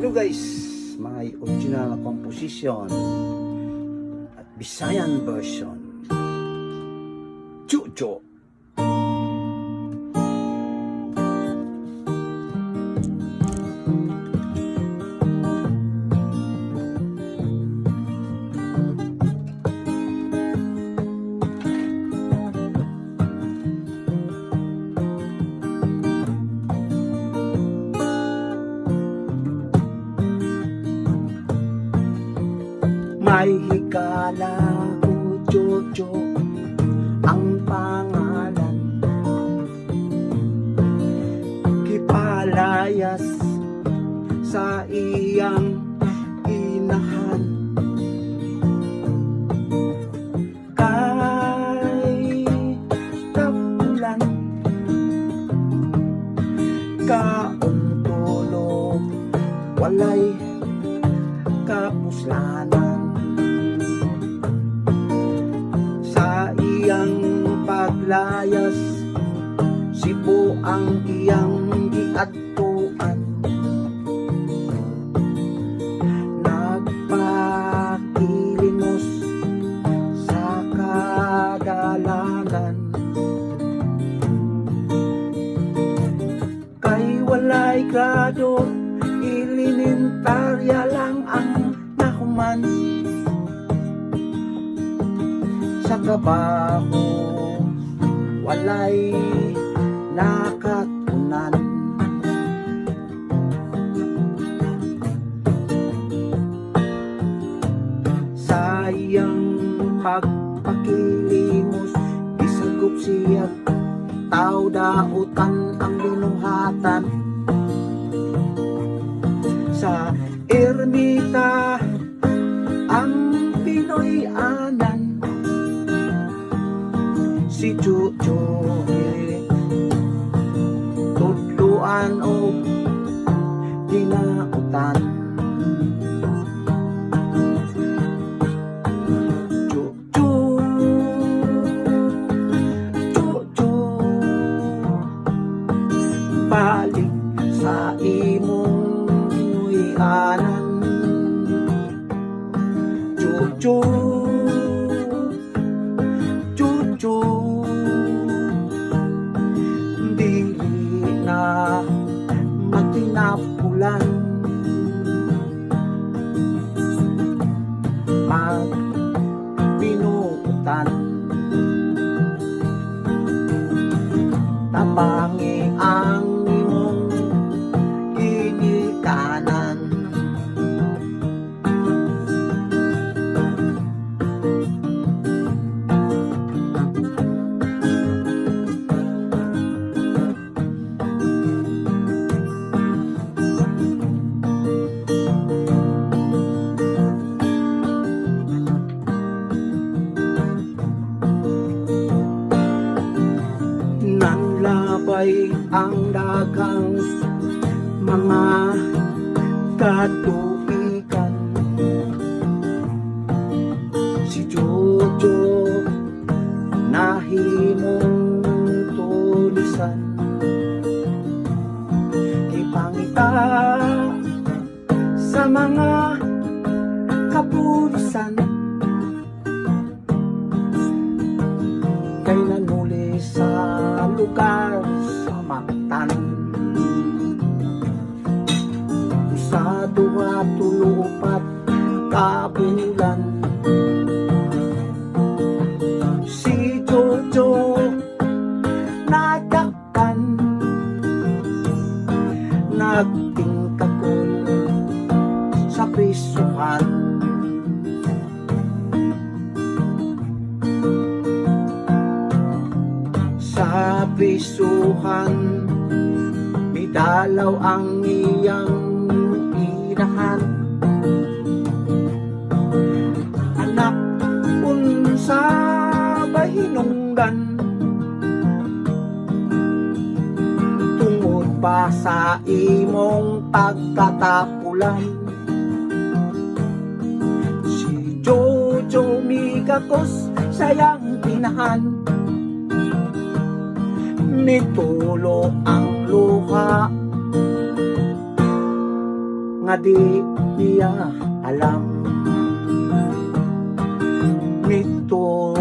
Hello guys, my original composition at Visayan version. Chucho. May hikala ko, Jojo, ang pangalan. Kipalayas sa iyang inahan. Kay tapulan kauntulog, walay kapuslanan. Sa iyang paglayas, Cebu ang iyang giadtuan. Nagpakilimos sa kadalanan. Kay walay grado, elementarya lang ang nahuman. Sa trabaho, walay nakatunan. Sa iyang pagpakilimos, isagop siya tao dautan ang binuhatan. Sa ermita ang Pinoy-anan. Si Chucho tudluan o ginautan. Chucho, Chucho, balik sa imong Pinoy-anan. Chucho, Chucho, dili na magtinapulan. Magbinuutan. Tabangi ang imong ginikanan. Nanlabay ang dagang mga katuigan. Si Jojo nahimong tulisan. Ipangita sa mga kapulisan. Kay nanuli sa lugar sa Mactan. Sa duwa tulupat kabulan. Si Jojo nadakpan. Nagtingkakol sa prisuhan. Sa prisuhan, midalaw ang iyang inahan. Anak unsa bahinunggan, tungod pa sa imong pagkatapulan. Si Jojo migakos sayang inahan. Nitulo ang luha nga di niya alam. Nito